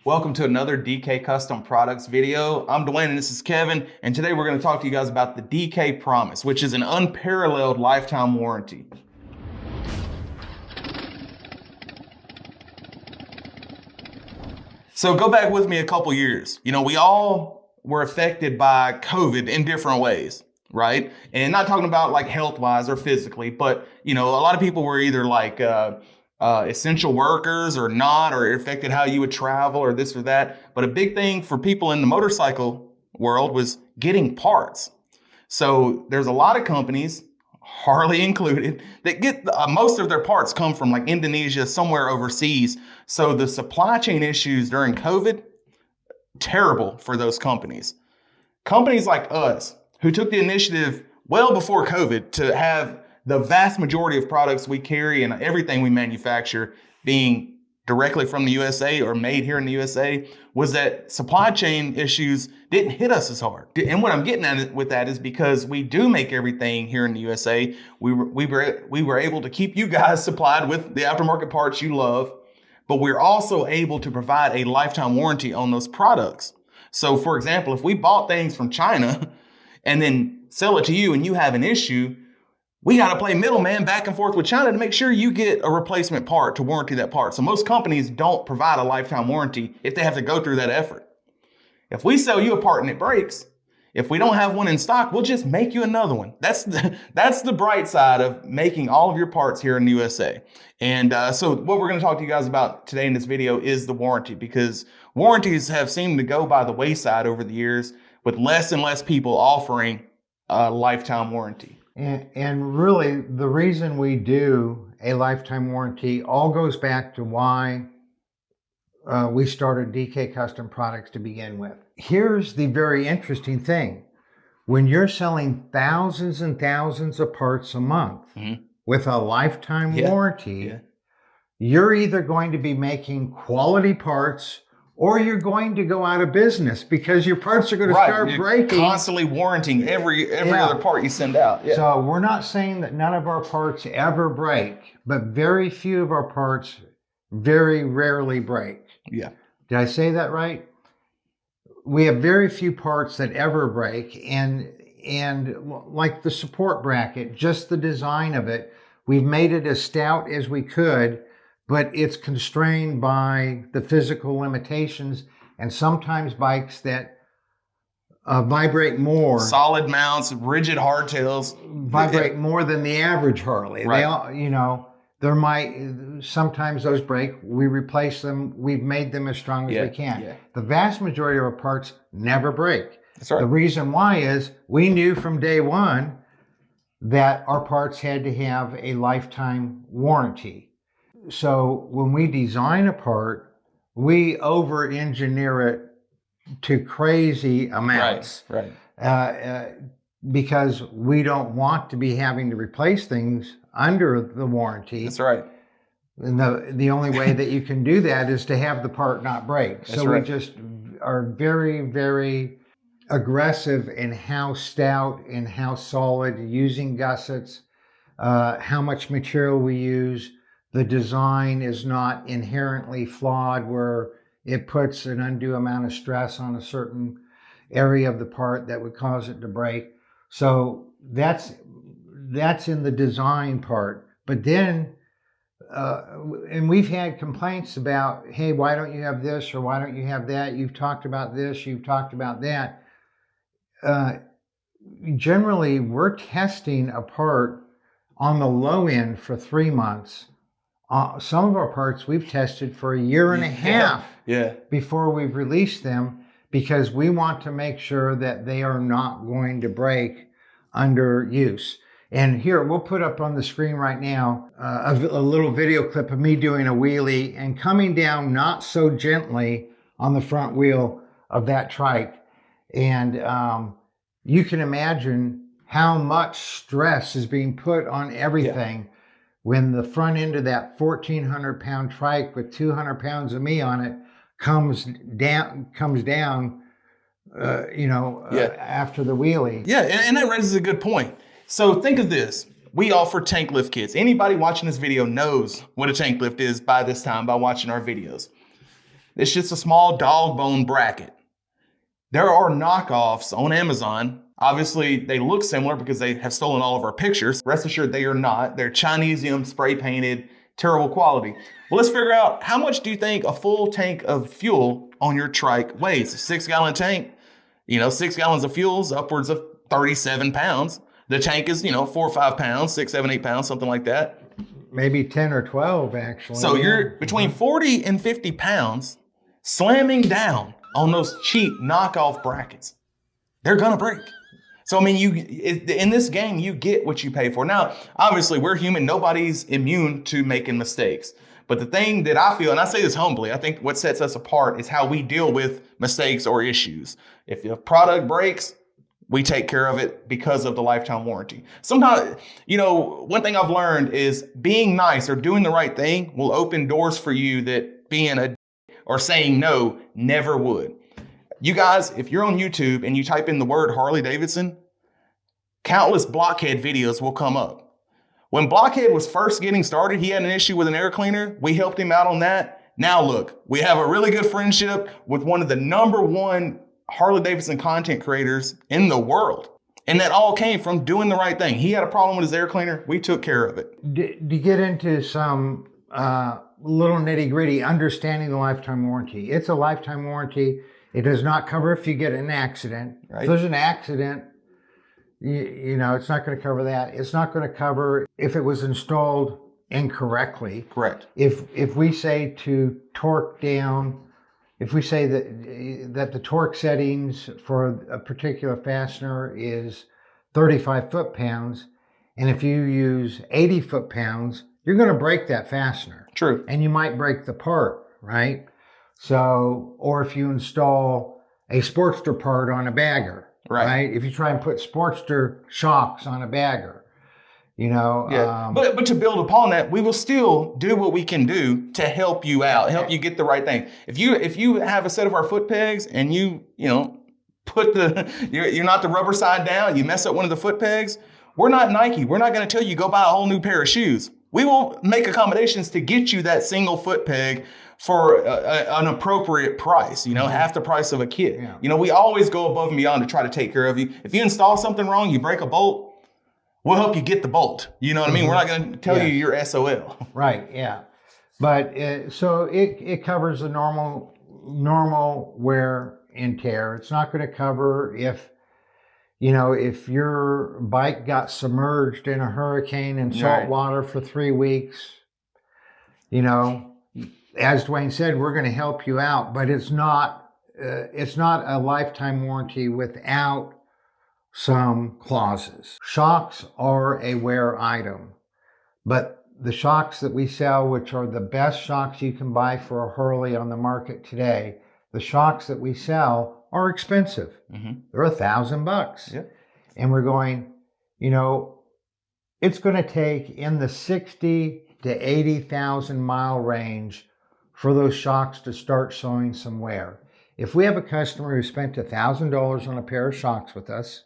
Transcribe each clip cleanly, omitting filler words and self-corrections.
Welcome to another DK Custom Products video. I'm Dwayne and this is Kevin, and today we're going to talk to you guys about the DK Promise, which is an unparalleled lifetime warranty. So go back with me a couple years. We all were affected by COVID in different ways, right? And not talking about like health-wise or physically, but a lot of people were either like essential workers or not, or it affected how you would travel or this or that. But a big thing for people in the motorcycle world was getting parts. So there's a lot of companies, Harley included, that get most of their parts come from like Indonesia, somewhere overseas. So the supply chain issues during COVID, terrible for those companies. Companies like us, who took the initiative well before COVID to have the vast majority of products we carry and everything we manufacture being directly from the USA or made here in the USA, was that supply chain issues didn't hit us as hard. And what I'm getting at with that is because we do make everything here in the USA, we were able to keep you guys supplied with the aftermarket parts you love, but we're also able to provide a lifetime warranty on those products. So for example, if we bought things from China and then sell it to you and you have an issue, we got to play middleman back and forth with China to make sure you get a replacement part to warranty that part. So most companies don't provide a lifetime warranty if they have to go through that effort. If we sell you a part and it breaks, if we don't have one in stock, we'll just make you another one. That's the bright side of making all of your parts here in the USA. And so what we're going to talk to you guys about today in this video is the warranty, because warranties have seemed to go by the wayside over the years with less and less people offering a lifetime warranty. And really, the reason we do a lifetime warranty all goes back to why we started DK Custom Products to begin with. Here's the very interesting thing. When you're selling thousands and thousands of parts a month with a lifetime warranty, you're either going to be making quality parts or you're going to go out of business because your parts are going to start breaking. Constantly warranting every other part you send out. So we're not saying that none of our parts ever break, but very few of our parts very rarely break. Yeah. Did I say that right? We have very few parts that ever break, and like the support bracket, just the design of it, we've made it as stout as we could, but it's constrained by the physical limitations, and sometimes bikes that vibrate more. Solid mounts, rigid hardtails. Vibrate more than the average Harley. Right. They all, sometimes those break. We replace them. We've made them as strong as we can. Yeah. The vast majority of our parts never break. That's right. The reason why is we knew from day one that our parts had to have a lifetime warranty. So when we design a part, we over-engineer it to crazy amounts. Right. Because we don't want to be having to replace things under the warranty. That's right. And the only way that you can do that is to have the part not break. So we just are very, very aggressive in how stout and how solid, using gussets, how much material we use. The design is not inherently flawed where it puts an undue amount of stress on a certain area of the part that would cause it to break. So that's in the design part. But then, and we've had complaints about, hey, why don't you have this or why don't you have that? You've talked about this, you've talked about that. Generally, we're testing a part on the low end for 3 months. Some of our parts we've tested for a year and a half before we've released them, because we want to make sure that they are not going to break under use. And here, we'll put up on the screen right now a little video clip of me doing a wheelie and coming down not so gently on the front wheel of that trike. And you can imagine how much stress is being put on everything when the front end of that 1,400-pound trike with 200 pounds of me on it comes down, after the wheelie. Yeah, and that raises a good point. So think of this. We offer tank lift kits. Anybody watching this video knows what a tank lift is by this time by watching our videos. It's just a small dog bone bracket. There are knockoffs on Amazon. Obviously, they look similar because they have stolen all of our pictures. Rest assured, they are not. They're Chinesium, spray painted, terrible quality. Well, let's figure out, how much do you think a full tank of fuel on your trike weighs? A 6-gallon tank, 6 gallons of fuel is upwards of 37 pounds. The tank is, 4 or 5 pounds, 6, 7, 8 pounds, something like that. Maybe 10 or 12, actually. So you're between 40 and 50 pounds slamming down on those cheap knockoff brackets. They're gonna break. So, I mean, in this game, you get what you pay for. Now, obviously, we're human. Nobody's immune to making mistakes. But the thing that I feel, and I say this humbly, I think what sets us apart is how we deal with mistakes or issues. If the product breaks, we take care of it because of the lifetime warranty. Sometimes, one thing I've learned is being nice or doing the right thing will open doors for you that being or saying no never would. You guys, if you're on YouTube and you type in the word Harley Davidson, countless Blockhead videos will come up. When Blockhead was first getting started, he had an issue with an air cleaner. We helped him out on that. Now look, we have a really good friendship with one of the #1 Harley Davidson content creators in the world. And that all came from doing the right thing. He had a problem with his air cleaner. We took care of it. To get into some little nitty gritty, understanding the lifetime warranty. It's a lifetime warranty. It does not cover if you get in an accident. Right. If there's an accident, it's not going to cover that. It's not going to cover if it was installed incorrectly. Correct. If we say to torque down, if we say that the torque settings for a particular fastener is 35 foot-pounds, and if you use 80 foot-pounds, you're going to break that fastener. True. And you might break the part, right? So, or if you install a Sportster part on a bagger, right? If you try and put Sportster shocks on a bagger, Yeah. But to build upon that, we will still do what we can do to help you out, help you get the right thing. If you have a set of our foot pegs and you put you're not the rubber side down, you mess up one of the foot pegs, we're not Nike. We're not going to tell you go buy a whole new pair of shoes. We will make accommodations to get you that single foot peg for an appropriate price, half the price of a kit. Yeah. We always go above and beyond to try to take care of you. If you install something wrong, you break a bolt, we'll help you get the bolt. You know what I mean? We're not going to tell you you're SOL. Right, yeah. But so it covers the normal wear and tear. It's not going to cover if your bike got submerged in a hurricane in salt water for 3 weeks. As Dwayne said, we're going to help you out, but it's not a lifetime warranty without some clauses. Shocks are a wear item, but the shocks that we sell, which are the best shocks you can buy for a Harley on the market today, the shocks that we sell are expensive. Mm-hmm. They're $1,000. Yep. And we're going, it's going to take in the 60 to 80,000 mile range for those shocks to start showing some wear. If we have a customer who spent $1,000 on a pair of shocks with us,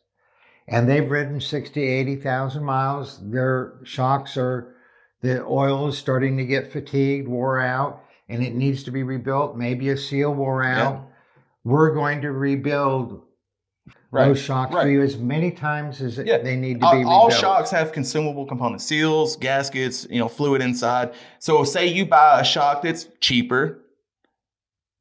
and they've ridden 60, 80,000 miles, their shocks the oil is starting to get fatigued, wore out, and it needs to be rebuilt. Maybe a seal wore out. Yeah. We're going to rebuild those shocks for you as many times as they need to be rebuilt. All shocks have consumable components, seals, gaskets, fluid inside. So say you buy a shock that's cheaper,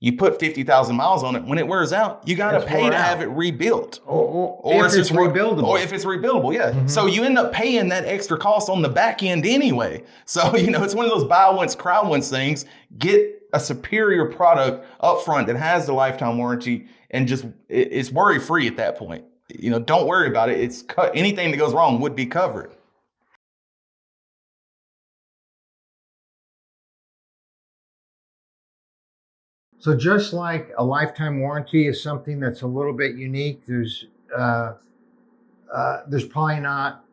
you put 50,000 miles on it. When it wears out, you got to pay to have it rebuilt. Or if it's rebuildable. Or if it's rebuildable, yeah. Mm-hmm. So you end up paying that extra cost on the back end anyway. So, it's one of those buy once, cry once things. Get a superior product up front that has the lifetime warranty and just it's worry free at that point. Don't worry about it. It's anything that goes wrong would be covered. So just like a lifetime warranty is something that's a little bit unique, there's probably not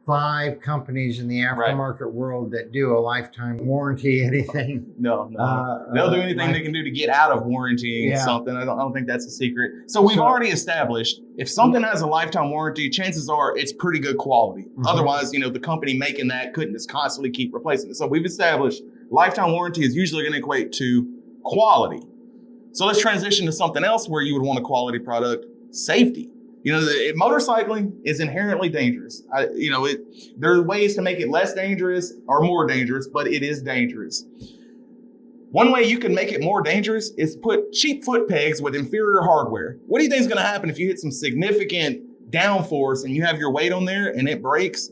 5 companies in the aftermarket world that do a lifetime warranty anything. No. They'll do anything they can do to get out of warranting something. I don't think that's a secret. So we've already established if something has a lifetime warranty, chances are it's pretty good quality. Mm-hmm. Otherwise, the company making that couldn't just constantly keep replacing it. So we've established lifetime warranty is usually going to equate to quality. So let's transition to something else where you would want a quality product: safety. Motorcycling is inherently dangerous. There are ways to make it less dangerous or more dangerous, but it is dangerous. One way you can make it more dangerous is put cheap foot pegs with inferior hardware. What do you think is going to happen if you hit some significant downforce and you have your weight on there and it breaks?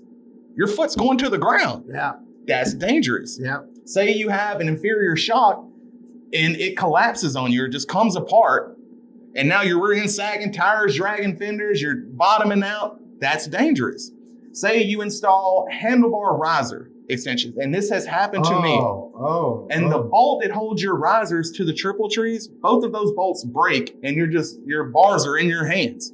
Your foot's going to the ground. Yeah. That's dangerous. Yeah. Say you have an inferior shock and it collapses on you, or just comes apart, and now you're rear end sagging, tires dragging fenders, you're bottoming out. That's dangerous. Say you install handlebar riser extensions, and this has happened to me. The bolt that holds your risers to the triple trees, both of those bolts break, and your bars are in your hands.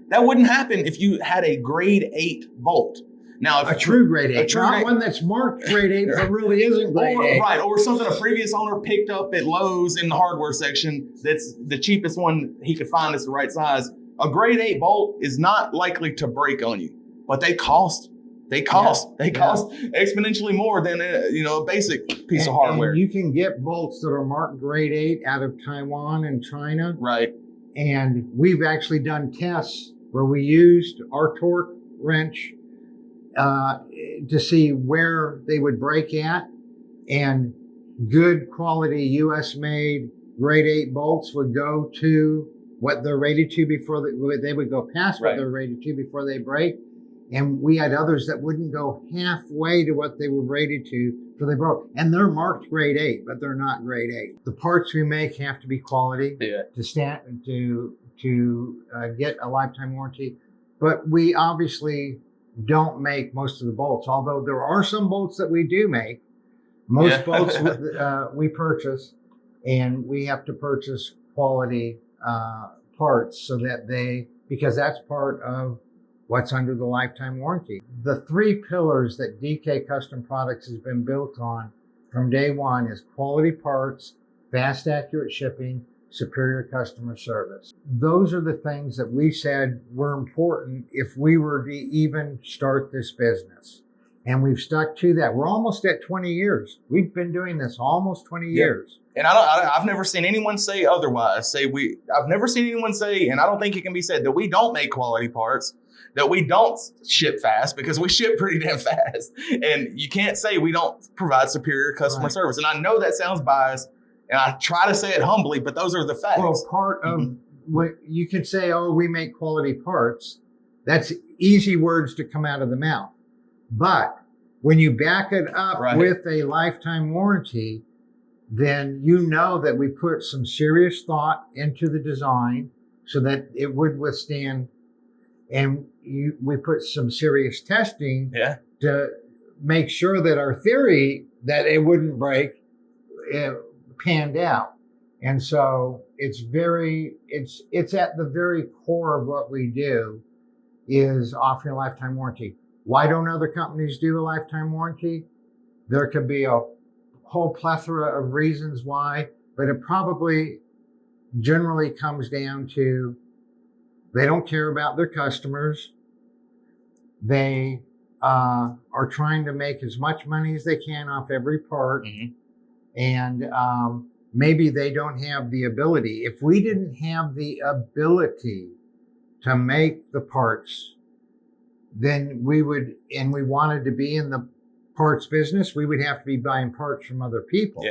That wouldn't happen if you had a grade 8 bolt. Now, a true grade 8, not one that's marked grade 8, but really isn't grade 8. Right, or something a previous owner picked up at Lowe's in the hardware section that's the cheapest one he could find that's the right size. A grade 8 bolt is not likely to break on you, but they cost exponentially more than a basic piece of hardware. And you can get bolts that are marked grade 8 out of Taiwan and China. Right. And we've actually done tests where we used our torque wrench to see where they would break at, and good quality US made grade 8 bolts would go to what they're rated to before they would go past what they're rated to before they break. And we had others that wouldn't go halfway to what they were rated to before they broke. And they're marked grade 8, but they're not grade 8. The parts we make have to be quality to get a lifetime warranty. But we obviously don't make most of the bolts, although there are some bolts that we do make. Most bolts we purchase, and we have to purchase quality parts so that because that's part of what's under the lifetime warranty. The 3 pillars that DK Custom Products has been built on from day one is quality parts, fast, accurate shipping, superior customer service. Those are the things that we said were important if we were to even start this business. And we've stuck to that. We're almost at 20 years. We've been doing this almost 20 years. And I've never seen anyone say otherwise. I've never seen anyone say, and I don't think it can be said, that we don't make quality parts, that we don't ship fast, because we ship pretty damn fast. And you can't say we don't provide superior customer service. And I know that sounds biased, and I try to say it humbly, but those are the facts. Well, part of what you can say, we make quality parts. That's easy words to come out of the mouth. But when you back it up with a lifetime warranty, then you know that we put some serious thought into the design so that it would withstand, and we put some serious testing to make sure that our theory that it wouldn't break panned out. And so it's at the very core of what we do is offering a lifetime warranty. Why don't other companies do a lifetime warranty? There could be a whole plethora of reasons why, but it probably generally comes down to they don't care about their customers. They are trying to make as much money as they can off every part. And maybe they don't have the ability. If we didn't have the ability to make the parts, then we wanted to be in the parts business, we would have to be buying parts from other people.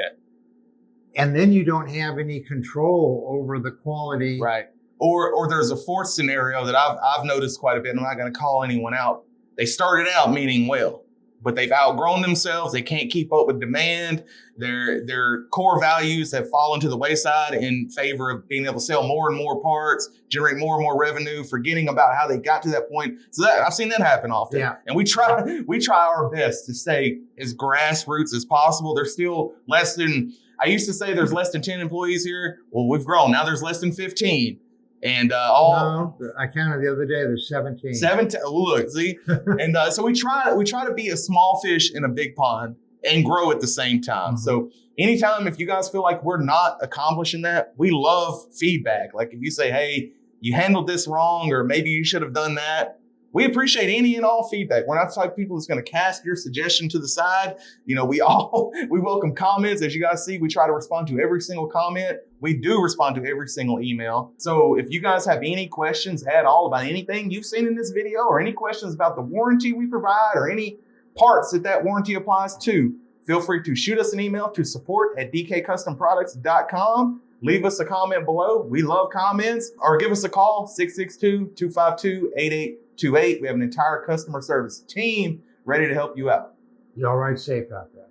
And then you don't have any control over the quality. Right. Or there's a fourth scenario that I've noticed quite a bit. I'm not going to call anyone out. They started out meaning well, but they've outgrown themselves. They can't keep up with demand. Their core values have fallen to the wayside in favor of being able to sell more and more parts, generate more and more revenue, forgetting about how they got to that point. So I've seen that happen often. And we try our best to stay as grassroots as possible. There's still less than, I used to say there's less than 10 employees here. Well, we've grown. Now there's less than 15. And no, I counted the other day. There's 17. 17. Look, see, and so we try to be a small fish in a big pond and grow at the same time. So anytime if you guys feel like we're not accomplishing that, we love feedback. Like if you say, "Hey, you handled this wrong," or maybe you should have done that, We appreciate any and all feedback. We're not the type of people that's going to cast your suggestion to the side. You know, we welcome comments. As you guys see, we try to respond to every single comment. We do respond to every single email. So if you guys have any questions at all about anything you've seen in this video, or any questions about the warranty we provide, or any parts that warranty applies to, feel free to shoot us an email to support@dkcustomproducts.com. Leave us a comment below. We love comments. Or give us a call, 662-252-8828. We have an entire customer service team ready to help you out. Y'all ride safe out there.